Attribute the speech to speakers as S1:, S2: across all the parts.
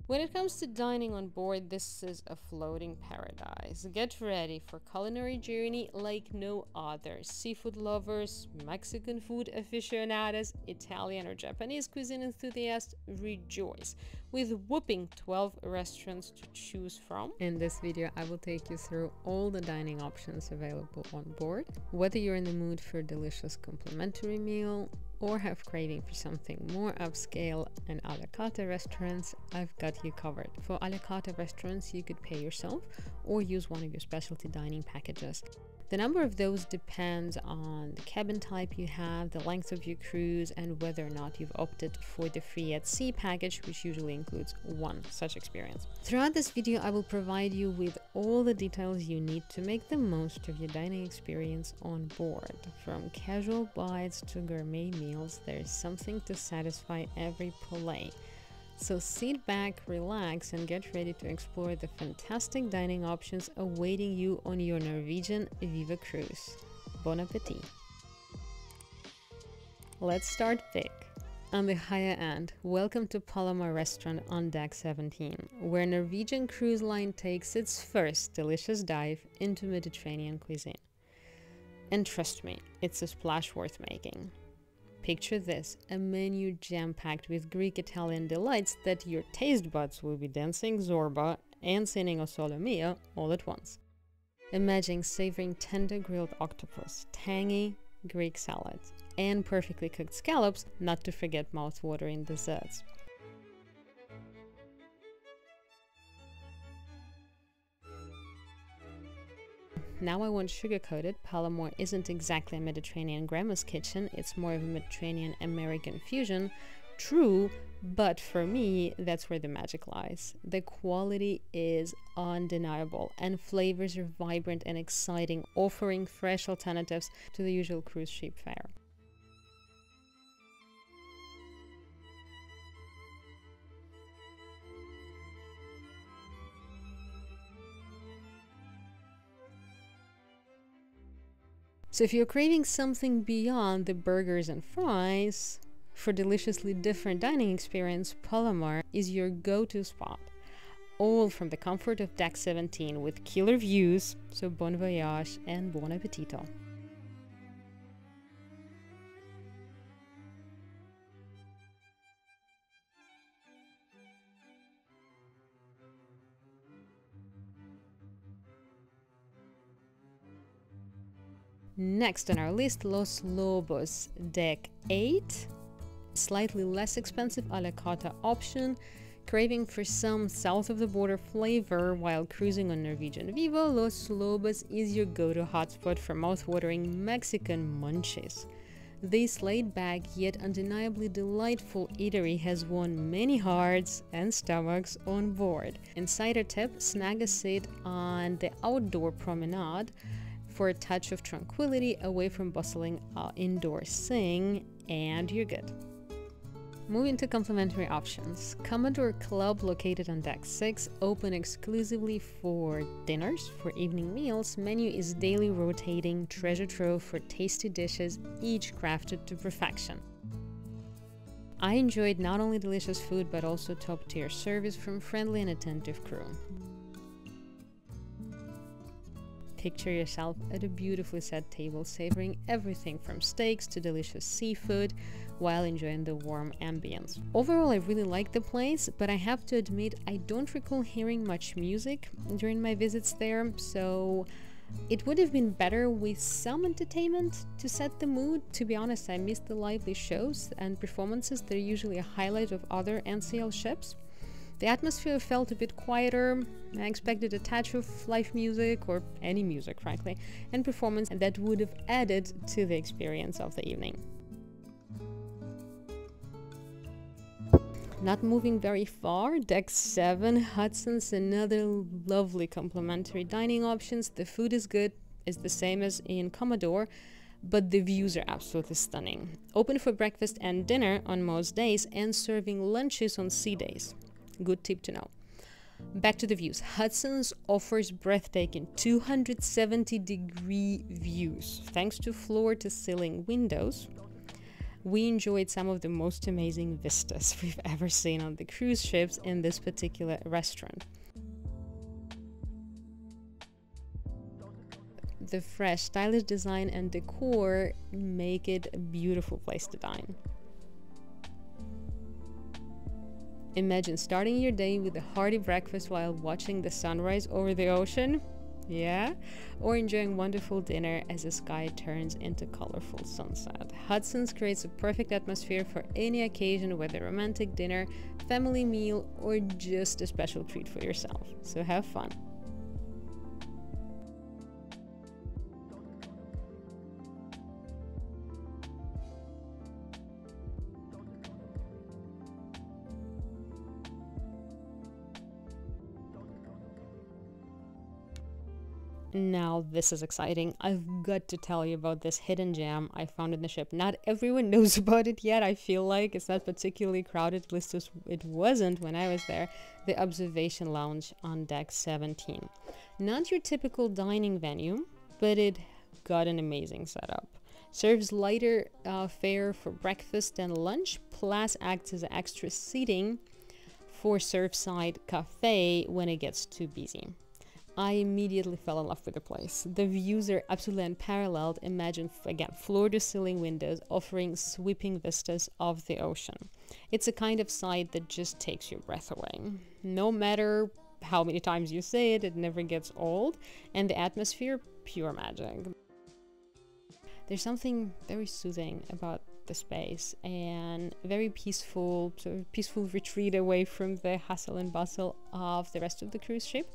S1: When it comes to dining on board, this is a floating paradise. Get ready for culinary journey like no other. Seafood lovers, Mexican food aficionados, Italian or Japanese cuisine enthusiasts, rejoice. With whopping 12 restaurants to choose from. In this video, I will take you through all the dining options available on board. Whether you're in the mood for a delicious complimentary meal, or have craving for something more upscale and a la carte restaurants, I've got you covered. For a la carte restaurants, you could pay yourself or use one of your specialty dining packages. The number of those depends on the cabin type you have, the length of your cruise, and whether or not you've opted for the free at sea package, which usually includes one such experience. Throughout this video, I will provide you with all the details you need to make the most of your dining experience on board. From casual bites to gourmet meals, there's something to satisfy every palate. So sit back, relax, and get ready to explore the fantastic dining options awaiting you on your Norwegian Viva cruise. Bon appetit! Let's start big. On the higher end, welcome to Palomar Restaurant on Deck 17, where Norwegian Cruise Line takes its first delicious dive into Mediterranean cuisine. And trust me, it's a splash worth making. Picture this, a menu jam-packed with Greek-Italian delights that your taste buds will be dancing Zorba and singing O Sole Mio all at once. Imagine savoring tender grilled octopus, tangy Greek salads, and perfectly cooked scallops, not to forget mouth-watering desserts. Now I won't sugarcoat it, Palomar isn't exactly a Mediterranean grandma's kitchen, it's more of a Mediterranean American fusion. True, but for me, that's where the magic lies. The quality is undeniable, and flavors are vibrant and exciting, offering fresh alternatives to the usual cruise ship fare. So if you're craving something beyond the burgers and fries, for deliciously different dining experience, Palomar is your go-to spot. All from the comfort of Deck 17 with killer views, so bon voyage and buon appetito. Next on our list, Los Lobos, Deck 8. Slightly less expensive a la carte option. Craving for some south of the border flavor while cruising on Norwegian Viva, Los Lobos is your go-to hotspot for mouth-watering Mexican munchies. This laid-back yet undeniably delightful eatery has won many hearts and stomachs on board. Insider tip, snag a seat on the outdoor promenade for a touch of tranquility away from bustling indoor scene, and you're good. Moving to complimentary options, Commodor Club, located on Deck 6, open exclusively for dinners. For evening meals, menu is daily rotating treasure trove for tasty dishes, each crafted to perfection. I enjoyed not only delicious food but also top-tier service from friendly and attentive crew. Picture yourself at a beautifully set table, savoring everything from steaks to delicious seafood while enjoying the warm ambience. Overall, I really like the place, but I have to admit I don't recall hearing much music during my visits there, so it would have been better with some entertainment to set the mood. To be honest, I missed the lively shows and performances that are usually a highlight of other NCL ships. The atmosphere felt a bit quieter. I expected a touch of live music, or any music frankly, and performance that would have added to the experience of the evening. Not moving very far, Deck 7, Hudson's another lovely complimentary dining options. The food is good, it's the same as in Commodore, but the views are absolutely stunning. Open for breakfast and dinner on most days, and serving lunches on sea days. Good tip to know. Back to the views. Hudson's offers breathtaking 270-degree views thanks to floor-to-ceiling windows. We enjoyed some of the most amazing vistas we've ever seen on the cruise ships in this particular restaurant. The fresh, stylish design and decor make it a beautiful place to dine. Imagine starting your day with a hearty breakfast while watching the sunrise over the ocean. Yeah? Or enjoying wonderful dinner as the sky turns into colorful sunset. Hudson's creates a perfect atmosphere for any occasion, whether romantic dinner, family meal, or just a special treat for yourself. So have fun. Now this is exciting. I've got to tell you about this hidden gem I found in the ship. Not everyone knows about it yet. I feel like it's not particularly crowded, at least it wasn't when I was there. The observation lounge on deck 17. Not your typical dining venue, but it got an amazing setup. Serves lighter fare for breakfast and lunch, plus acts as extra seating for surfside cafe when it gets too busy. I immediately fell in love with the place. The views are absolutely unparalleled. Imagine, again, floor-to-ceiling windows offering sweeping vistas of the ocean. It's a kind of sight that just takes your breath away. No matter how many times you say it, it never gets old. And the atmosphere, pure magic. There's something very soothing about the space and very peaceful, sort of peaceful retreat away from the hustle and bustle of the rest of the cruise ship.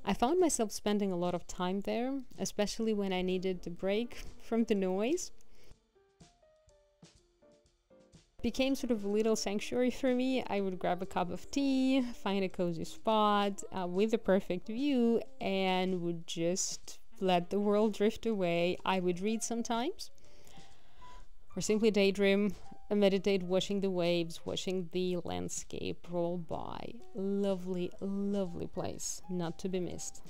S1: I found myself spending a lot of time there, especially when I needed a break from the noise. It became sort of a little sanctuary for me. I would grab a cup of tea, find a cozy spot with a perfect view, and would just let the world drift away. I would read sometimes, or simply daydream, meditate, watching the waves, watching the landscape roll by. Lovely, lovely place, not to be missed.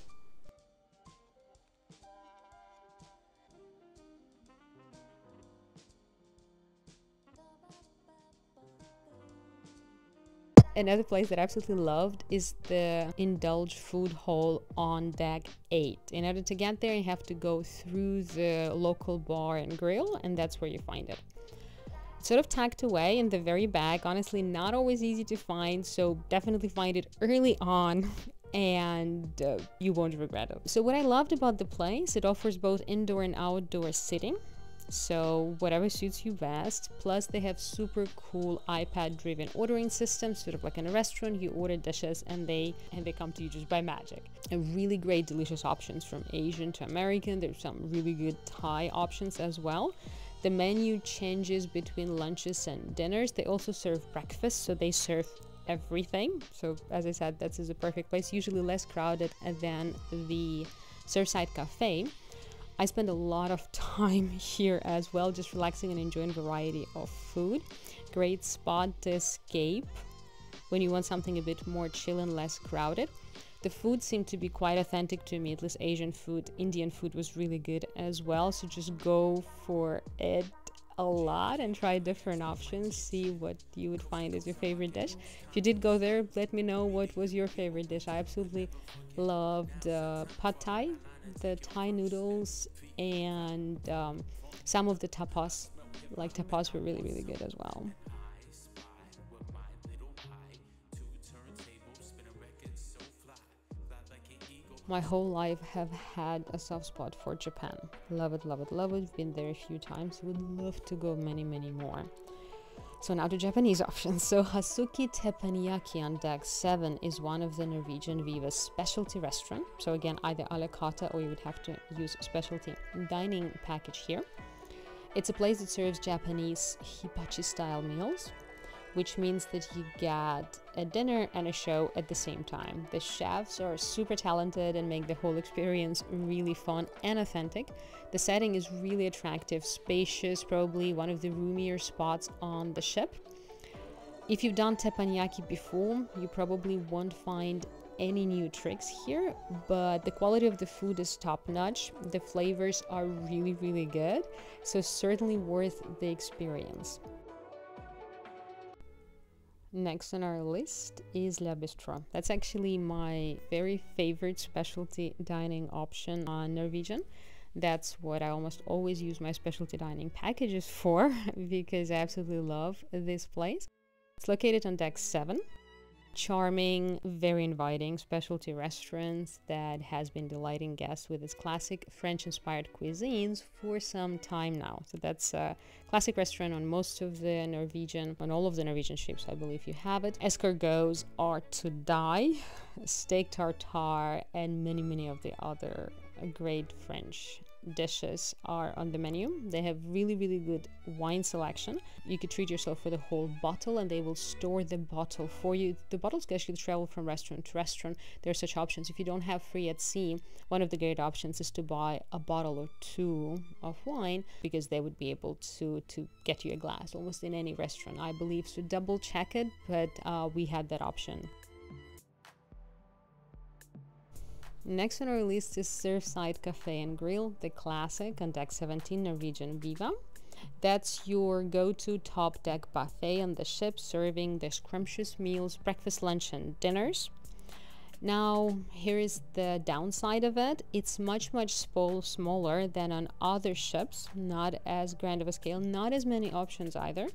S1: Another place that I absolutely loved is the Indulge Food Hall on deck 8. In order to get there, you have to go through the local bar and grill, and that's where you find it. It's sort of tucked away in the very back. Honestly, not always easy to find, so definitely find it early on and you won't regret it. So what I loved about the place, it offers both indoor and outdoor sitting. So whatever suits you best. Plus they have super cool iPad driven ordering systems, sort of like in a restaurant. You order dishes and they come to you just by magic. And really great delicious options from Asian to American. There's some really good Thai options as well. The menu changes between lunches and dinners. They also serve breakfast, so they serve everything. So as I said, that is a perfect place, usually less crowded than the Surfside Cafe. I spend a lot of time here as well, just relaxing and enjoying a variety of food. Great spot to escape when you want something a bit more chill and less crowded. The food seemed to be quite authentic to me, at least Asian food. Indian food was really good as well, so just go for it a lot and try different options, see what you would find as your favorite dish. If you did go there, let me know what was your favorite dish. I absolutely loved pad thai, the Thai noodles, and some of the tapas. Like tapas were really, really good as well. My whole life have had a soft spot for Japan. Love it, love it, love it. Been there a few times. Would love to go many, many more. So now to Japanese options. So Hasuki Tanaki on deck 7 is one of the Norwegian Viva specialty restaurant. So again, either a la carte or you would have to use a specialty dining package here. It's a place that serves Japanese hibachi style meals, which means that you get a dinner and a show at the same time. The chefs are super talented and make the whole experience really fun and authentic. The setting is really attractive, spacious, probably one of the roomier spots on the ship. If you've done teppanyaki before, you probably won't find any new tricks here, but the quality of the food is top-notch. The flavors are really, really good, so certainly worth the experience. Next on our list is La Bistro. That's actually my very favorite specialty dining option on Norwegian. That's what I almost always use my specialty dining packages for because I absolutely love this place. It's located on deck 7. Charming, very inviting specialty restaurant that has been delighting guests with its classic French-inspired cuisines for some time now. So that's a classic restaurant on on all of the Norwegian ships, I believe you have it. Escargots are to die, steak tartare, and many of the other great French dishes are on the menu. They have really good wine selection. You could treat yourself for the whole bottle and they will store the bottle for you. The bottles can actually travel from restaurant to restaurant. There are such options. If you don't have free at sea, one of the great options is to buy a bottle or two of wine because they would be able to get you a glass almost in any restaurant, I believe. So double check it, but we had that option. Next on our list is Surfside Cafe and Grill, the classic on deck 17 Norwegian Viva. That's your go-to top deck buffet on the ship, serving the scrumptious meals, breakfast, lunch, and dinners. Now, here is the downside of it. It's much smaller than on other ships, not as grand of a scale, not as many options either.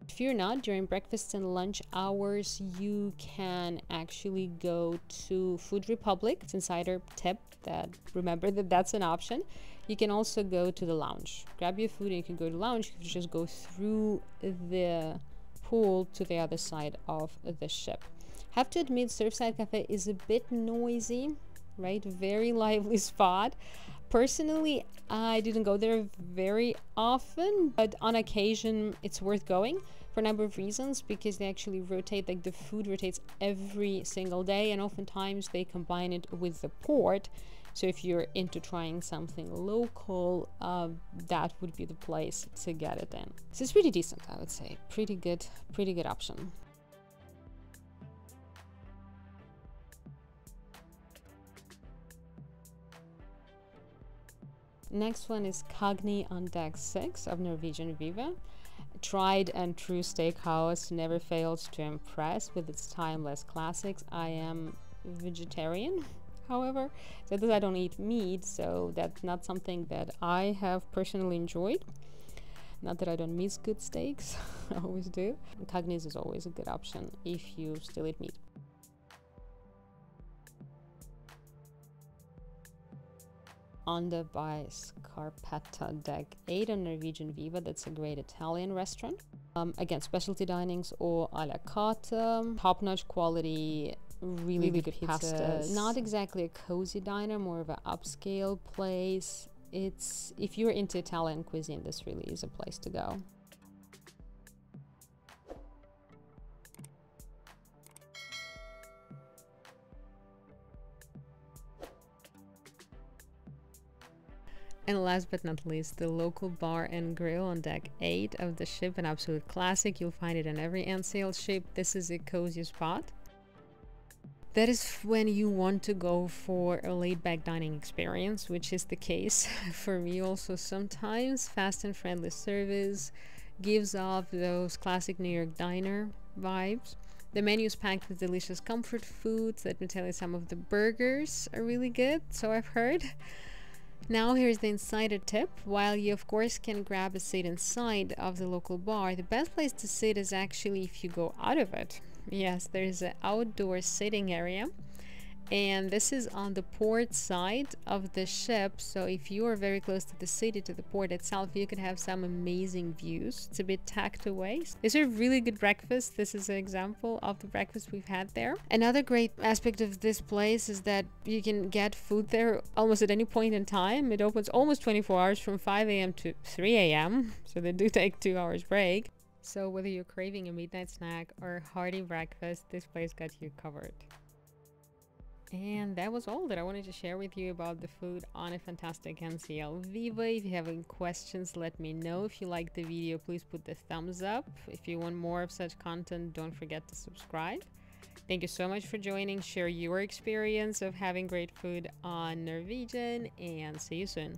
S1: Fear not, during breakfast and lunch hours, you can actually go to Food Republic. It's insider tip that remember that that's an option. You can also go to the lounge. Grab your food and you can go to the lounge. You can just go through the pool to the other side of the ship. Have to admit, Surfside Cafe is a bit noisy, right? Very lively spot. Personally, I didn't go there very often, but on occasion it's worth going for a number of reasons, because they actually rotate, like the food rotates every single day, and oftentimes they combine it with the port. So if you're into trying something local, that would be the place to get it in. So it's pretty decent, I would say. Pretty good option. Next one is Cogni on deck 6 of Norwegian Viva. Tried and true steakhouse, never fails to impress with its timeless classics. I am vegetarian, however, so that I don't eat meat, so that's not something that I have personally enjoyed. Not that I don't miss good steaks, I always do. Cogni's is always a good option if you still eat meat. Onda by Scarpetta deck 8 on Norwegian Viva. That's a great Italian restaurant. Again, specialty dinings or a la carte, top-notch quality, really good pasta. Not exactly a cozy diner, more of an upscale place. It's, if you're into Italian cuisine, this really is a place to go. And last but not least, the local bar and grill on deck 8 of the ship, an absolute classic. You'll find it in every NCL ship. This is a cozy spot. That is when you want to go for a laid-back dining experience, which is the case for me also sometimes. Fast and friendly service gives off those classic New York diner vibes. The menu is packed with delicious comfort foods. Let me tell you, some of the burgers are really good, so I've heard. Now here's the insider tip. While you of course can grab a seat inside of the local bar, the best place to sit is actually if you go out of it. Yes, there's an outdoor sitting area, and this is on the port side of the ship. So if you are very close to the city, to the port itself, you can have some amazing views. It's a bit tucked away. They serve really good breakfast. This is an example of the breakfast we've had there. Another great aspect of this place is that you can get food there almost at any point in time. It opens almost 24 hours from 5 a.m. to 3 a.m. So they do take 2 hours break. So whether you're craving a midnight snack or a hearty breakfast, this place got you covered. And that was all that I wanted to share with you about the food on a fantastic NCL Viva. If you have any questions, let me know. If you liked the video, please put the thumbs up. If you want more of such content, don't forget to subscribe. Thank you so much for joining. Share your experience of having great food on Norwegian, and see you soon.